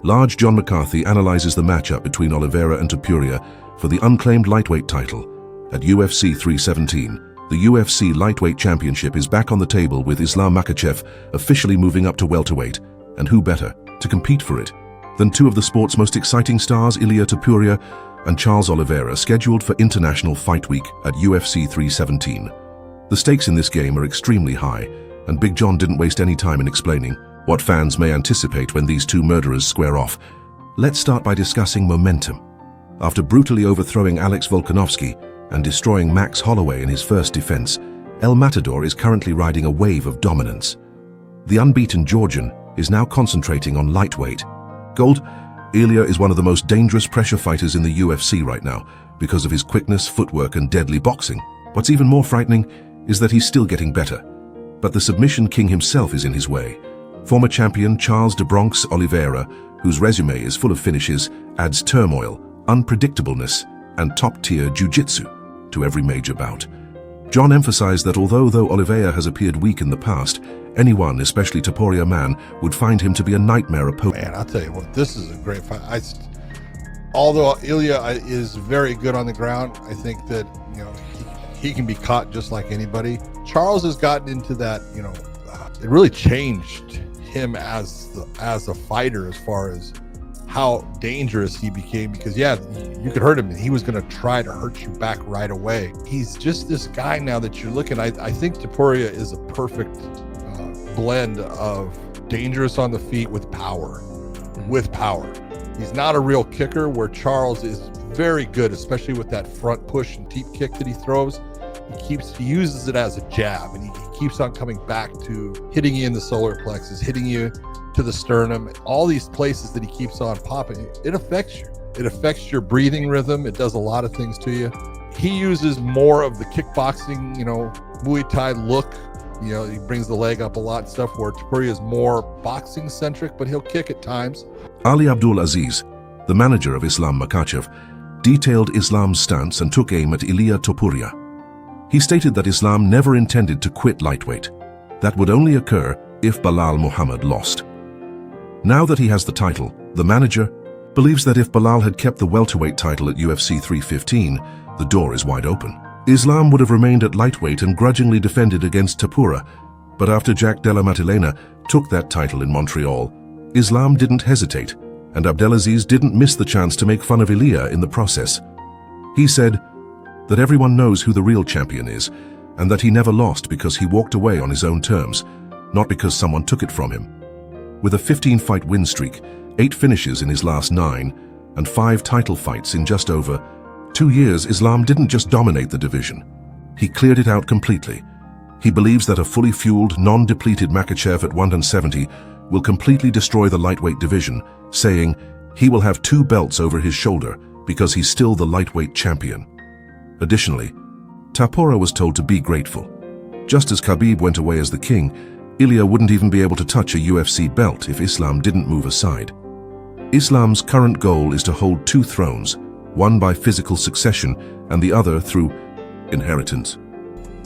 Large John McCarthy analyzes the matchup between Oliveira and Topuria for the unclaimed lightweight title. At UFC 317, the UFC lightweight championship is back on the table with Islam Makhachev officially moving up to welterweight, and who better to compete for it than two of the sport's most exciting stars, Ilia Topuria and Charles Oliveira, scheduled for International Fight Week at UFC 317. The stakes in this game are extremely high, and Big John didn't waste any time in explaining what fans may anticipate when these two murderers square off. Let's start by discussing momentum. After brutally overthrowing Alex Volkanovski and destroying Max Holloway in his first defense, El Matador is currently riding a wave of dominance. The unbeaten Georgian is now concentrating on lightweight. Gold, Ilia is one of the most dangerous pressure fighters in the UFC right now because of his quickness, footwork, and deadly boxing. What's even more frightening is that he's still getting better. But the submission king himself is in his way. Former champion Charles de Bronx Oliveira, whose resume is full of finishes, adds turmoil, unpredictableness, and top-tier jiu-jitsu to every major bout. John emphasized that although Oliveira has appeared weak in the past, anyone, especially Topuria man, would find him to be a nightmare opponent. Man, I'll tell you what, this is a great fight. Although Ilia is very good on the ground, I think that, he can be caught just like anybody. Charles has gotten into that, it really changed him as a fighter as far as how dangerous he became, because you could hurt him and he was going to try to hurt you back right away. He's just this guy now that you're looking at. I think Topuria is a perfect blend of dangerous on the feet with power. He's not a real kicker, where Charles is very good, especially with that front push and deep kick that he throws. He uses it as a jab, and he keeps on coming back to hitting you in the solar plexus, hitting you to the sternum, all these places that he keeps on popping. It affects you. It affects your breathing rhythm. It does a lot of things to you. He uses more of the kickboxing, Muay Thai look. He brings the leg up a lot and stuff, where Topuria is more boxing centric, but he'll kick at times. Ali Abdul Aziz, the manager of Islam Makhachev, detailed Islam's stance and took aim at Ilia Topuria. He stated that Islam never intended to quit lightweight. That would only occur if Belal Muhammad lost. Now that he has the title, the manager believes that if Belal had kept the welterweight title at UFC 315, the door is wide open. Islam would have remained at lightweight and grudgingly defended against Topuria, but after Jack Della Maddalena took that title in Montreal, Islam didn't hesitate, and Abdelaziz didn't miss the chance to make fun of Ilia in the process. He said that everyone knows who the real champion is, and that he never lost because he walked away on his own terms, not because someone took it from him. With a 15-fight win streak, 8 finishes in his last 9, and 5 title fights in just over 2 years, Islam didn't just dominate the division. He cleared it out completely. He believes that a fully fueled, non-depleted Makhachev at 170 will completely destroy the lightweight division, saying he will have 2 belts over his shoulder because he's still the lightweight champion. Additionally, Topuria was told to be grateful. Just as Khabib went away as the king, Ilia wouldn't even be able to touch a UFC belt if Islam didn't move aside. Islam's current goal is to hold 2 thrones, one by physical succession and the other through inheritance.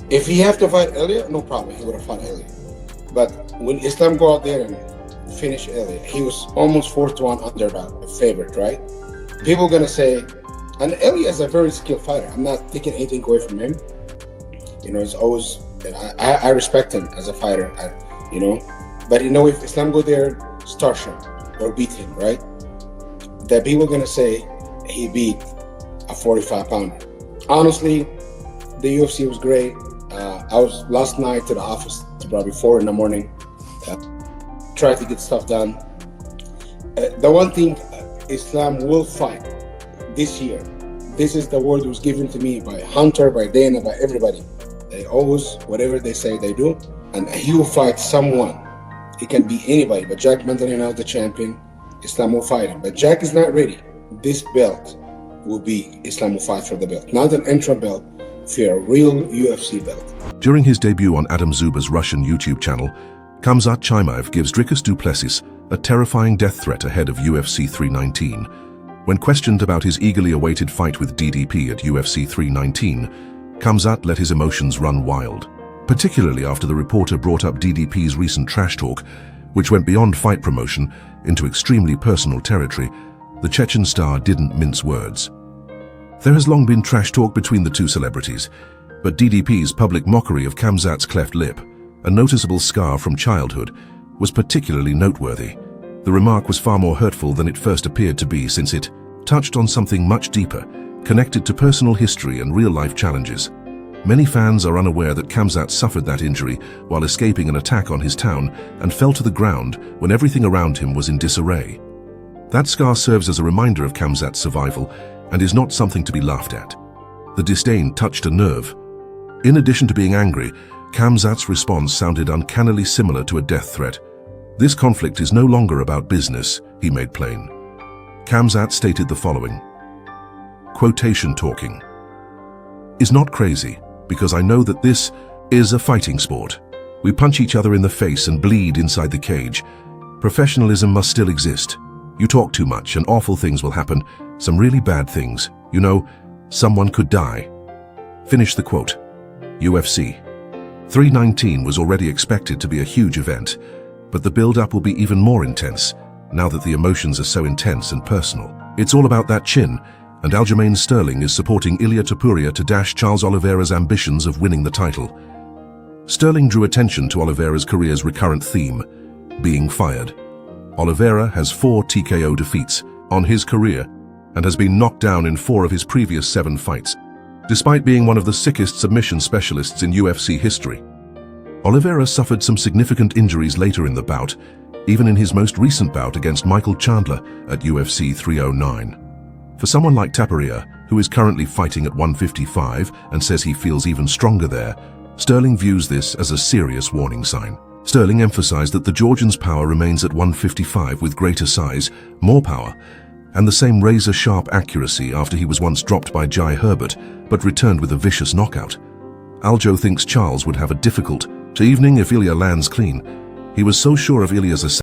If he have to fight Ilia, no problem, he would have fought Ilia. But when Islam go out there and finish Ilia, he was almost 4-1 underdog, a favorite, right? People are gonna say, and Ilia is a very skilled fighter. I'm not taking anything away from him. It's always, I respect him as a fighter, But if Islam go there, starch him or beat him, right? That people are gonna say he beat a 45-pounder. Honestly, the UFC was great. I was last night to the office to probably 4 in the morning, tried to get stuff done. The one thing, Islam will fight this year. This is the word that was given to me by Hunter, by Dana, by everybody. They always, whatever they say, they do. And he will fight someone. It can be anybody, but Jack Maddalena is the champion. Islam will fight him. But Jack is not ready. This belt will be, Islam will fight for the belt. Not an interim belt, for a real UFC belt. During his debut on Adam Zuba's Russian YouTube channel, Khamzat Chimaev gives Dricus Du Plessis a terrifying death threat ahead of UFC 319. When questioned about his eagerly awaited fight with DDP at UFC 319, Khamzat let his emotions run wild, particularly after the reporter brought up DDP's recent trash talk, which went beyond fight promotion into extremely personal territory, the Chechen star didn't mince words. There has long been trash talk between the two celebrities, but DDP's public mockery of Khamzat's cleft lip, a noticeable scar from childhood, was particularly noteworthy. The remark was far more hurtful than it first appeared to be, since it touched on something much deeper, connected to personal history and real-life challenges. Many fans are unaware that Khamzat suffered that injury while escaping an attack on his town and fell to the ground when everything around him was in disarray. That scar serves as a reminder of Khamzat's survival and is not something to be laughed at. The disdain touched a nerve. In addition to being angry, Khamzat's response sounded uncannily similar to a death threat. This conflict is no longer about business, he made plain. Khamzat stated the following, quotation talking, "Is not crazy, because I know that this is a fighting sport. We punch each other in the face and bleed inside the cage. Professionalism must still exist. You talk too much and awful things will happen, some really bad things. You know, someone could die." Finish the quote. UFC 319 was already expected to be a huge event, but the build-up will be even more intense now that the emotions are so intense and personal. It's all about that chin, and Aljamain Sterling is supporting Ilia Topuria to dash Charles Oliveira's ambitions of winning the title. Sterling drew attention to Oliveira's career's recurrent theme, being fired. Oliveira has 4 TKO defeats on his career and has been knocked down in 4 of his previous 7 fights, despite being one of the sickest submission specialists in UFC history. Oliveira suffered some significant injuries later in the bout, even in his most recent bout against Michael Chandler at UFC 309. For someone like Topuria, who is currently fighting at 155 and says he feels even stronger there, Sterling views this as a serious warning sign. Sterling emphasized that the Georgian's power remains at 155 with greater size, more power, and the same razor-sharp accuracy after he was once dropped by Jai Herbert, but returned with a vicious knockout. Aljo thinks Charles would have a difficult evening if Ilia lands clean. He was so sure of Ilia's